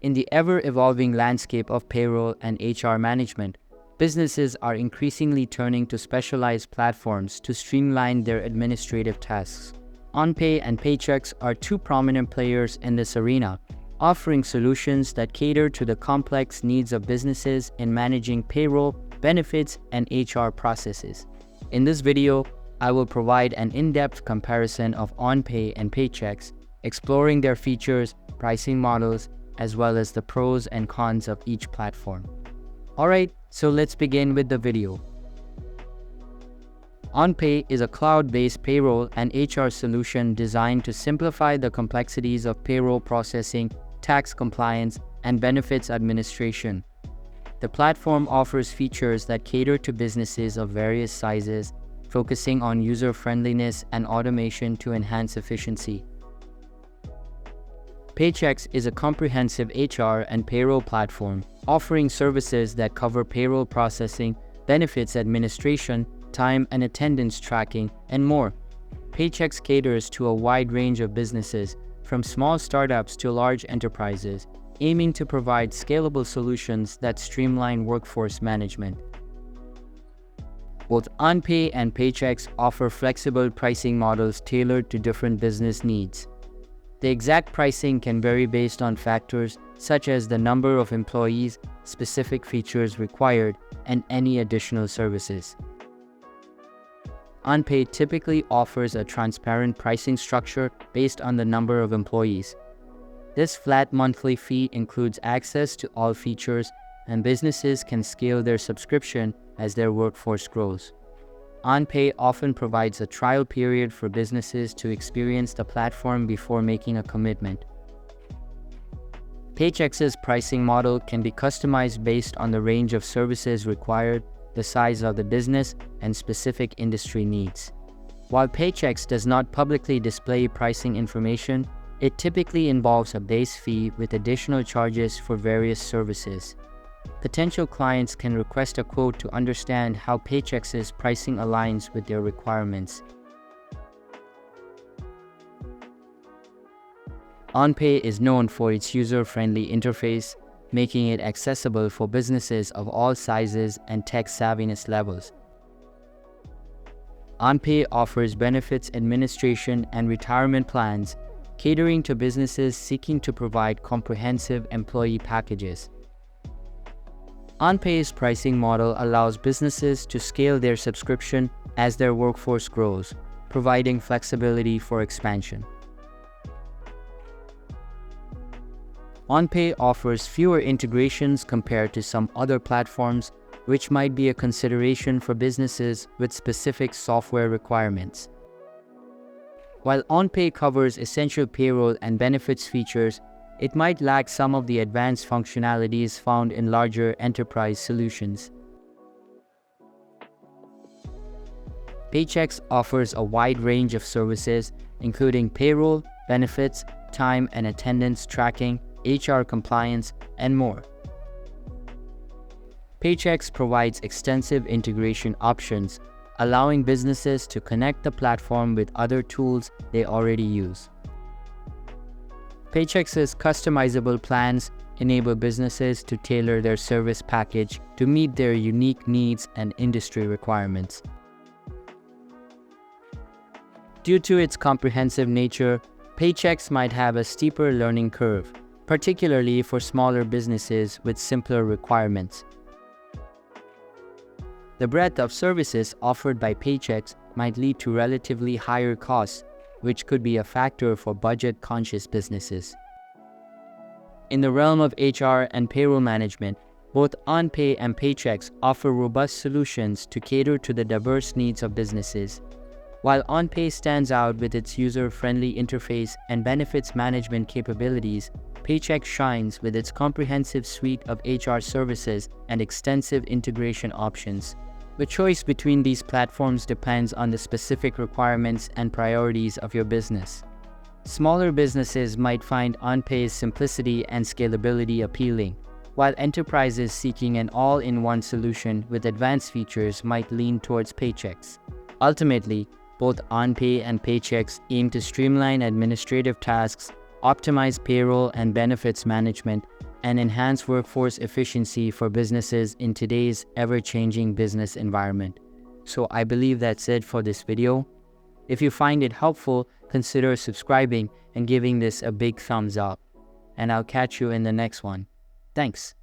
In the ever-evolving landscape of payroll and HR management, businesses are increasingly turning to specialized platforms to streamline their administrative tasks. OnPay and Paychex are two prominent players in this arena, offering solutions that cater to the complex needs of businesses in managing payroll, benefits, and HR processes. In this video, I will provide an in-depth comparison of OnPay and Paychex, exploring their features, pricing models, as well as the pros and cons of each platform. Alright, so let's begin with the video. OnPay is a cloud-based payroll and HR solution designed to simplify the complexities of payroll processing, tax compliance, and benefits administration. The platform offers features that cater to businesses of various sizes, focusing on user-friendliness and automation to enhance efficiency. Paychex is a comprehensive HR and payroll platform, offering services that cover payroll processing, benefits administration, time and attendance tracking, and more. Paychex caters to a wide range of businesses, from small startups to large enterprises, aiming to provide scalable solutions that streamline workforce management. Both OnPay and Paychex offer flexible pricing models tailored to different business needs. The exact pricing can vary based on factors such as the number of employees, specific features required, and any additional services. OnPay typically offers a transparent pricing structure based on the number of employees. This flat monthly fee includes access to all features, and businesses can scale their subscription as their workforce grows. OnPay often provides a trial period for businesses to experience the platform before making a commitment. Paychex's pricing model can be customized based on the range of services required, the size of the business, and specific industry needs. While Paychex does not publicly display pricing information, it typically involves a base fee with additional charges for various services. Potential clients can request a quote to understand how Paychex's pricing aligns with their requirements. OnPay is known for its user-friendly interface, making it accessible for businesses of all sizes and tech savviness levels. OnPay offers benefits administration and retirement plans, catering to businesses seeking to provide comprehensive employee packages. OnPay's pricing model allows businesses to scale their subscription as their workforce grows, providing flexibility for expansion. OnPay offers fewer integrations compared to some other platforms, which might be a consideration for businesses with specific software requirements. While OnPay covers essential payroll and benefits features, it might lack some of the advanced functionalities found in larger enterprise solutions. Paychex offers a wide range of services, including payroll, benefits, time and attendance tracking, HR compliance, and more. Paychex provides extensive integration options, allowing businesses to connect the platform with other tools they already use. Paychex's customizable plans enable businesses to tailor their service package to meet their unique needs and industry requirements. Due to its comprehensive nature, Paychex might have a steeper learning curve, particularly for smaller businesses with simpler requirements. The breadth of services offered by Paychex might lead to relatively higher costs, which could be a factor for budget-conscious businesses. In the realm of HR and payroll management, both OnPay and Paychex offer robust solutions to cater to the diverse needs of businesses. While OnPay stands out with its user-friendly interface and benefits management capabilities, Paychex shines with its comprehensive suite of HR services and extensive integration options. The choice between these platforms depends on the specific requirements and priorities of your business. Smaller businesses might find OnPay's simplicity and scalability appealing, while enterprises seeking an all-in-one solution with advanced features might lean towards Paychex. Ultimately, both OnPay and Paychex aim to streamline administrative tasks, optimize payroll and benefits management, and enhance workforce efficiency for businesses in today's ever-changing business environment. So I believe that's it for this video. If you find it helpful, consider subscribing and giving this a big thumbs up. And I'll catch you in the next one. Thanks.